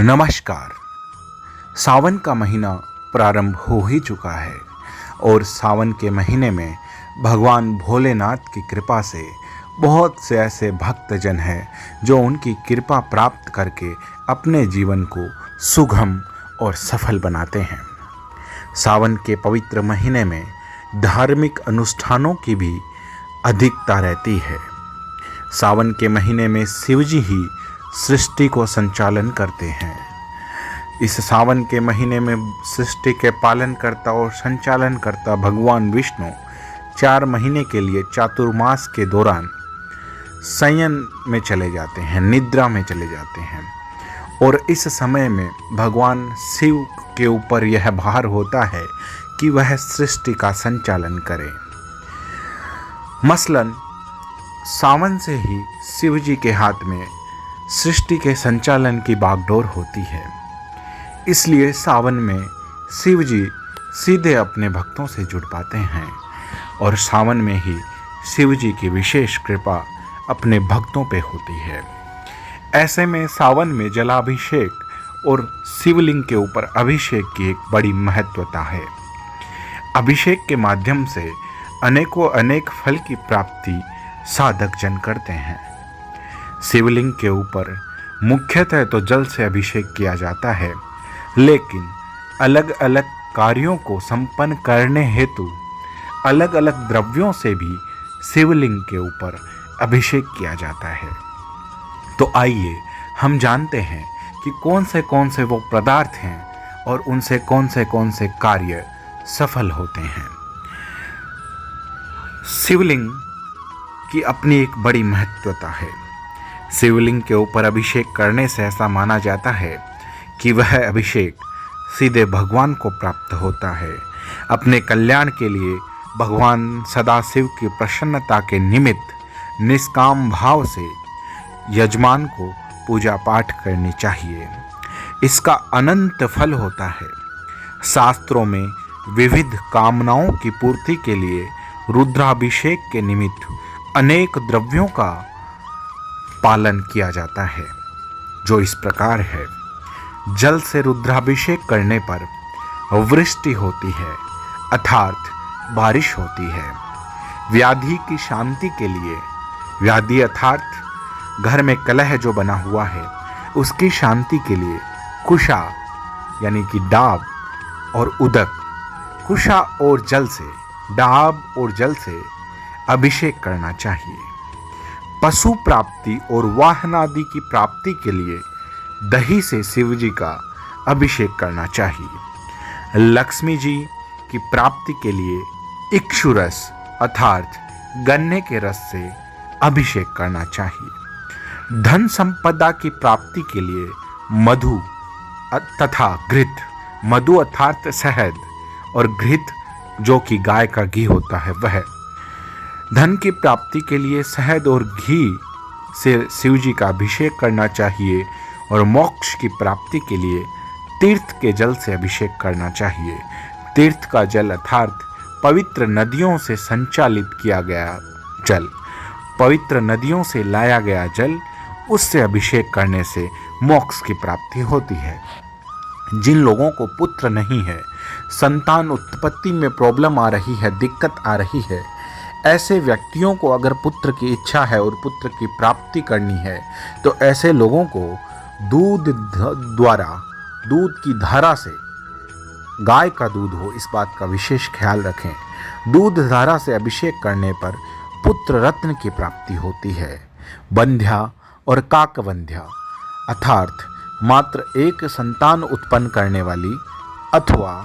नमस्कार। सावन का महीना प्रारंभ हो ही चुका है और सावन के महीने में भगवान भोलेनाथ की कृपा से बहुत से ऐसे भक्तजन हैं जो उनकी कृपा प्राप्त करके अपने जीवन को सुगम और सफल बनाते हैं। सावन के पवित्र महीने में धार्मिक अनुष्ठानों की भी अधिकता रहती है। सावन के महीने में शिवजी ही सृष्टि को संचालन करते हैं। इस सावन के महीने में सृष्टि के पालन करता और संचालन करता भगवान विष्णु 4 महीने के लिए चातुर्मास के दौरान शयन में चले जाते हैं, निद्रा में चले जाते हैं। और इस समय में भगवान शिव के ऊपर यह भार होता है कि वह सृष्टि का संचालन करें। मसलन सावन से ही शिव जी के हाथ में सृष्टि के संचालन की बागडोर होती है। इसलिए सावन में शिव जी सीधे अपने भक्तों से जुड़ पाते हैं और सावन में ही शिव जी की विशेष कृपा अपने भक्तों पे होती है। ऐसे में सावन में जलाभिषेक और शिवलिंग के ऊपर अभिषेक की एक बड़ी महत्वता है। अभिषेक के माध्यम से अनेक फल की प्राप्ति साधक जन करते हैं। शिवलिंग के ऊपर मुख्यतः तो जल से अभिषेक किया जाता है, लेकिन अलग अलग कार्यों को संपन्न करने हेतु अलग अलग द्रव्यों से भी शिवलिंग के ऊपर अभिषेक किया जाता है। तो आइए हम जानते हैं कि कौन से वो पदार्थ हैं और उनसे कौन से कार्य सफल होते हैं। शिवलिंग की अपनी एक बड़ी महत्वता है। शिवलिंग के ऊपर अभिषेक करने से ऐसा माना जाता है कि वह अभिषेक सीधे भगवान को प्राप्त होता है। अपने कल्याण के लिए भगवान सदाशिव की प्रसन्नता के निमित्त निष्काम भाव से यजमान को पूजा पाठ करनी चाहिए। इसका अनंत फल होता है। शास्त्रों में विविध कामनाओं की पूर्ति के लिए रुद्राभिषेक के निमित्त अनेक द्रव्यों का पालन किया जाता है, जो इस प्रकार है। जल से रुद्राभिषेक करने पर वृष्टि होती है, अर्थात बारिश होती है। व्याधि की शांति के लिए, व्याधि अर्थात घर में कलह जो बना हुआ है उसकी शांति के लिए कुशा यानी कि डाब और उदक, कुशा और जल से, डाब और जल से अभिषेक करना चाहिए। पशु प्राप्ति और वाहन आदि की प्राप्ति के लिए दही से शिव जी का अभिषेक करना चाहिए। लक्ष्मी जी की प्राप्ति के लिए इक्षु रस अर्थात गन्ने के रस से अभिषेक करना चाहिए। धन संपदा की प्राप्ति के लिए मधु तथा घृत, मधु अर्थात शहद और घृत जो कि गाय का घी होता है वह। धन की प्राप्ति के लिए शहद और घी से शिव जी का अभिषेक करना चाहिए और मोक्ष की प्राप्ति के लिए तीर्थ के जल से अभिषेक करना चाहिए। तीर्थ का जल अर्थात पवित्र नदियों से संचालित किया गया जल, पवित्र नदियों से लाया गया जल, उससे अभिषेक करने से मोक्ष की प्राप्ति होती है। जिन लोगों को पुत्र नहीं है, संतान उत्पत्ति में प्रॉब्लम आ रही है, दिक्कत आ रही है, ऐसे व्यक्तियों को अगर पुत्र की इच्छा है और पुत्र की प्राप्ति करनी है तो ऐसे लोगों को दूध की धारा से, गाय का दूध हो इस बात का विशेष ख्याल रखें, दूध धारा से अभिषेक करने पर पुत्र रत्न की प्राप्ति होती है। बंध्या और काकवंध्या अर्थात मात्र एक संतान उत्पन्न करने वाली अथवा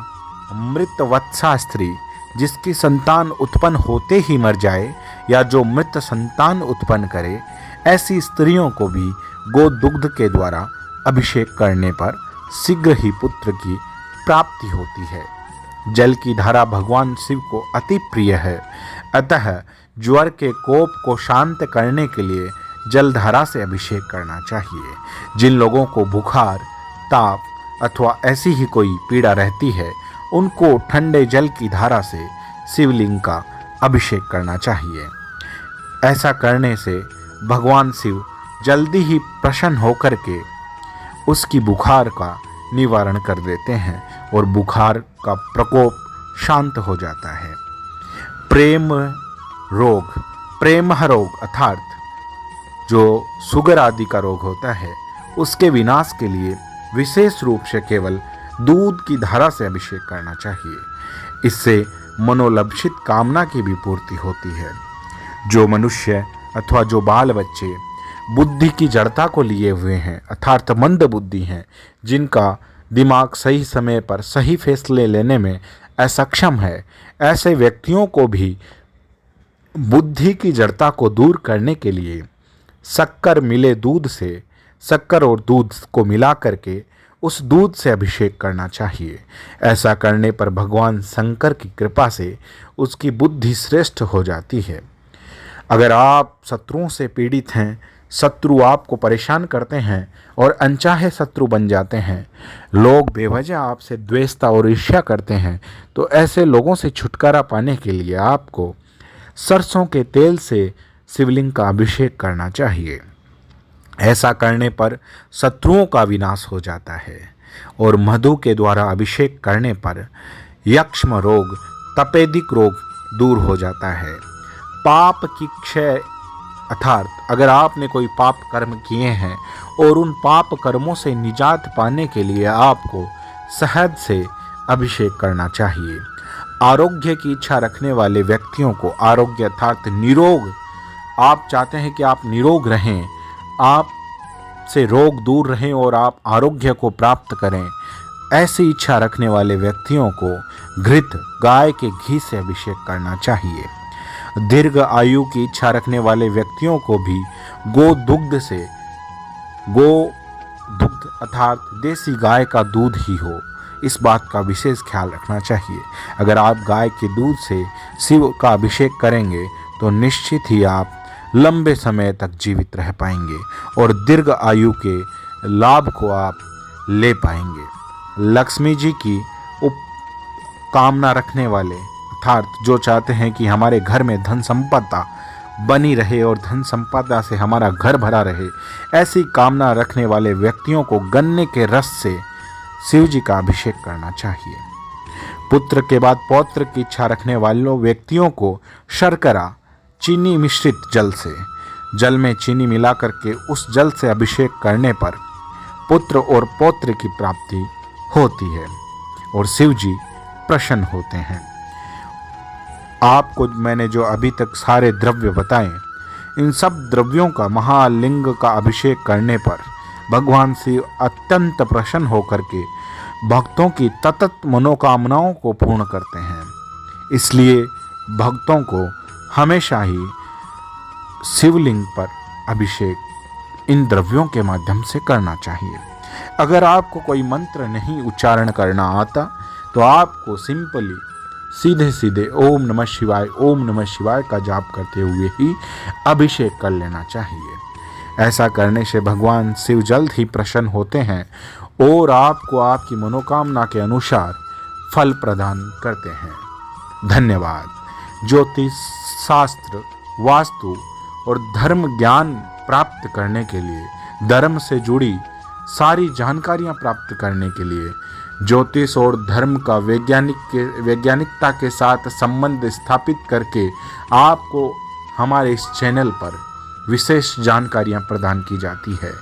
मृतवत्सा स्त्री जिसकी संतान उत्पन्न होते ही मर जाए या जो मृत संतान उत्पन्न करे, ऐसी स्त्रियों को भी गोदुग्ध के द्वारा अभिषेक करने पर शीघ्र ही पुत्र की प्राप्ति होती है। जल की धारा भगवान शिव को अति प्रिय है, अतः ज्वर के कोप को शांत करने के लिए जलधारा से अभिषेक करना चाहिए। जिन लोगों को बुखार, ताप अथवा ऐसी ही कोई पीड़ा रहती है उनको ठंडे जल की धारा से शिवलिंग का अभिषेक करना चाहिए। ऐसा करने से भगवान शिव जल्दी ही प्रसन्न होकर के उसकी बुखार का निवारण कर देते हैं और बुखार का प्रकोप शांत हो जाता है। प्रेम रोग अर्थात जो शुगर आदि का रोग होता है, उसके विनाश के लिए विशेष रूप से केवल दूध की धारा से अभिषेक करना चाहिए। इससे मनोलक्षित कामना की भी पूर्ति होती है। जो मनुष्य अथवा जो बाल बच्चे बुद्धि की जड़ता को लिए हुए हैं अर्थात मंद बुद्धि हैं, जिनका दिमाग सही समय पर सही फैसले लेने में असक्षम है, ऐसे व्यक्तियों को भी बुद्धि की जड़ता को दूर करने के लिए शक्कर मिले दूध से, शक्कर और दूध को मिला करके उस दूध से अभिषेक करना चाहिए। ऐसा करने पर भगवान शंकर की कृपा से उसकी बुद्धि श्रेष्ठ हो जाती है। अगर आप शत्रुओं से पीड़ित हैं, शत्रु आपको परेशान करते हैं और अनचाहे शत्रु बन जाते हैं, लोग बेवजह आपसे द्वेषता और ईर्ष्या करते हैं, तो ऐसे लोगों से छुटकारा पाने के लिए आपको सरसों के तेल से शिवलिंग का अभिषेक करना चाहिए। ऐसा करने पर शत्रुओं का विनाश हो जाता है और मधु के द्वारा अभिषेक करने पर यक्ष्म रोग, तपेदिक रोग दूर हो जाता है। पाप की क्षय अर्थात अगर आपने कोई पाप कर्म किए हैं और उन पाप कर्मों से निजात पाने के लिए आपको शहद से अभिषेक करना चाहिए। आरोग्य की इच्छा रखने वाले व्यक्तियों को आरोग्य अर्थात निरोग, आप चाहते हैं कि आप निरोग रहें, आप से रोग दूर रहें और आप आरोग्य को प्राप्त करें, ऐसी इच्छा रखने वाले व्यक्तियों को घृत गाय के घी से अभिषेक करना चाहिए। दीर्घ आयु की इच्छा रखने वाले व्यक्तियों को भी गोदुग्ध अर्थात देसी गाय का दूध ही हो, इस बात का विशेष ख्याल रखना चाहिए। अगर आप गाय के दूध से शिव का अभिषेक करेंगे तो निश्चित ही आप लंबे समय तक जीवित रह पाएंगे और दीर्घ आयु के लाभ को आप ले पाएंगे। लक्ष्मी जी की कामना रखने वाले अर्थात जो चाहते हैं कि हमारे घर में धन संपदा बनी रहे और धन संपदा से हमारा घर भरा रहे, ऐसी कामना रखने वाले व्यक्तियों को गन्ने के रस से शिव जी का अभिषेक करना चाहिए। पुत्र के बाद पौत्र की इच्छा रखने वालों व्यक्तियों को शर्करा, चीनी मिश्रित जल में चीनी मिलाकर के उस जल से अभिषेक करने पर पुत्र और पौत्र की प्राप्ति होती है और शिव जी प्रसन्न होते हैं। आपको मैंने जो अभी तक सारे द्रव्य बताए, इन सब द्रव्यों का महालिंग का अभिषेक करने पर भगवान शिव अत्यंत प्रसन्न होकर के भक्तों की सतत मनोकामनाओं को पूर्ण करते हैं। इसलिए भक्तों को हमेशा ही शिवलिंग पर अभिषेक इन द्रव्यों के माध्यम से करना चाहिए। अगर आपको कोई मंत्र नहीं उच्चारण करना आता तो आपको सिंपली सीधे ओम नमः शिवाय का जाप करते हुए ही अभिषेक कर लेना चाहिए। ऐसा करने से भगवान शिव जल्द ही प्रसन्न होते हैं और आपको आपकी मनोकामना के अनुसार फल प्रदान करते हैं। धन्यवाद। ज्योतिष शास्त्र, वास्तु और धर्म ज्ञान प्राप्त करने के लिए, धर्म से जुड़ी सारी जानकारियां प्राप्त करने के लिए, ज्योतिष और धर्म का वैज्ञानिकता के साथ संबंध स्थापित करके आपको हमारे इस चैनल पर विशेष जानकारियां प्रदान की जाती है।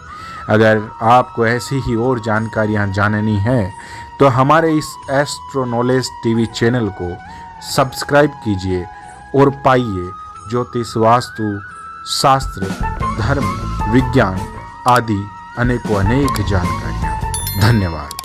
अगर आपको ऐसी ही और जानकारियां जाननी है तो हमारे इस एस्ट्रो नॉलेज टीवी चैनल को सब्सक्राइब कीजिए और पाइए ज्योतिष, वास्तु शास्त्र, धर्म, विज्ञान आदि अनेक जानकारियाँ। धन्यवाद।